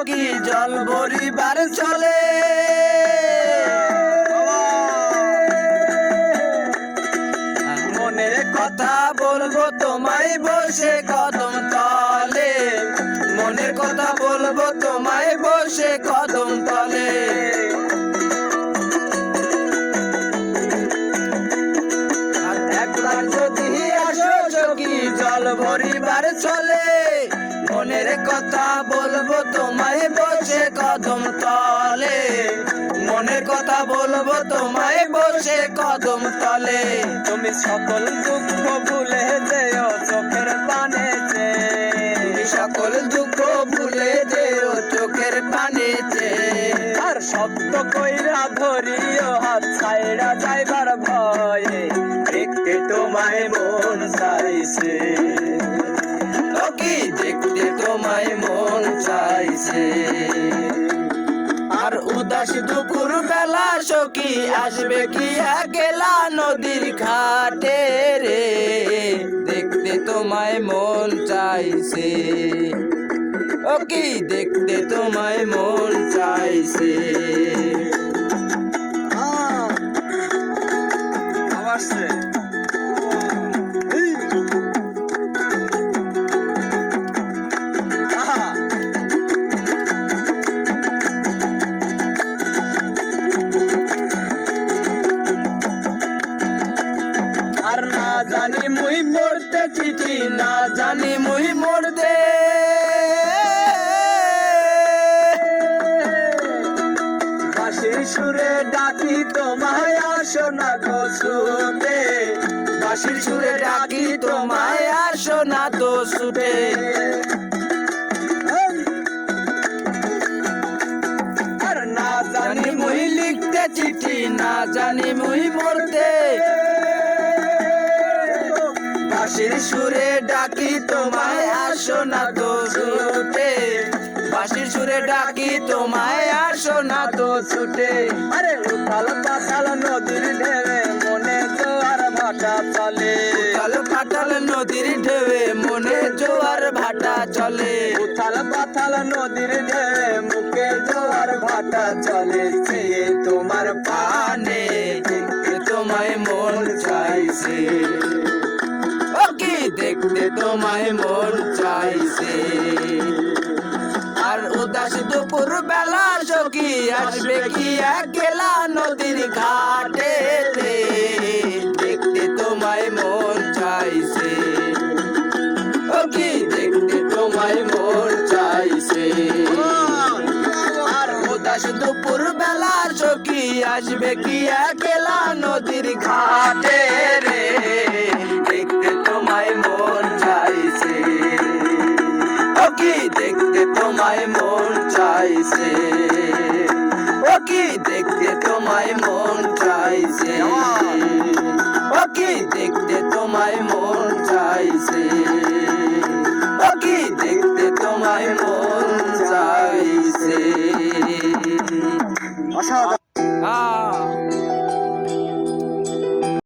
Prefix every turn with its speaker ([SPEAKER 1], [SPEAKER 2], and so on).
[SPEAKER 1] সখী জল ভরিবার চলে মনের কথা বলবো তোমায় বসে কদম তলে মনের কথা বলবো তোমায় বসে কদম তলে একবার যদি আসো সখী জল ভরিবার চলে মনের কথা বলবো তোমায় বসে কদম তলে মনের কথা বলবো তোমায় বসে কদম তলে
[SPEAKER 2] তুমি সকল দুঃখ ভুলে যেও চোখের পানেতে
[SPEAKER 1] তুমি সকল দুঃখ ভুলে যেও চোখের পানেতে
[SPEAKER 2] আর শব্দ কইরা ধরিও হাত ছাইড়া যাইবার ভয়ে দেখতে তোমায় মন চাইছে
[SPEAKER 1] সখী দেখতে তোমায় মন চাইছে আর উদাস দুপুর বেলা সখী আসবে কি একলা নদীর ঘাটে রে দেখতে তোমায় মন চাইছে ও কি দেখতে তোমায় মন চাইছে
[SPEAKER 2] আসছে
[SPEAKER 1] আর না জানি মুই মরতে চিঠি না জানি মুই মরতে
[SPEAKER 2] বাঁশির সুরে ডাকি তোমায় আসো না গো ছুটে
[SPEAKER 1] বাঁশির সুরে ডাকি তোমায় আসো না তো ছুটে আর না জানি মুই লিখতে চিঠি না জানি মুই মরতে বাঁশির সুরে ডাকি তোমায় আসো না তো ছুটে বাঁশির সুরে ডাকি তোমায় আসো না তো ছুটে
[SPEAKER 2] আরে উথাল পাতাল নদীর ঢেউে মনে জোয়ার ভাটা চলে
[SPEAKER 1] উথাল পাতাল নদীর ঢেউে মনে জোয়ার ভাটা চলে
[SPEAKER 2] উথাল পাতাল নদীর ঢেউে মুখে জোয়ার ভাটা চলে সে তোমার
[SPEAKER 1] পানে দেখতে তোমায় মন চাইছে ও কি দেখতে তোমায় মন চাইছে আর উদাস দুপুর বেলা সখী আসবে কি একলা নদীর ঘাটে দেখতে তোমায় মন চাইছে ও কি দেখতে তোমায় মন চাইছে আর উদাস দুপুর বেলা সখী আসবে কি একলা নদীর ঘাটে রে দেখতে তোমায় মন চাইছে ও কি দেখতে তোমায় মন চাইছে ও কি দেখতে তোমায় মন চাইছে ও কি দেখতে তোমায় মন চাইছে ও কি দেখতে তোমায় মন চাইছে
[SPEAKER 2] অসাধারণ।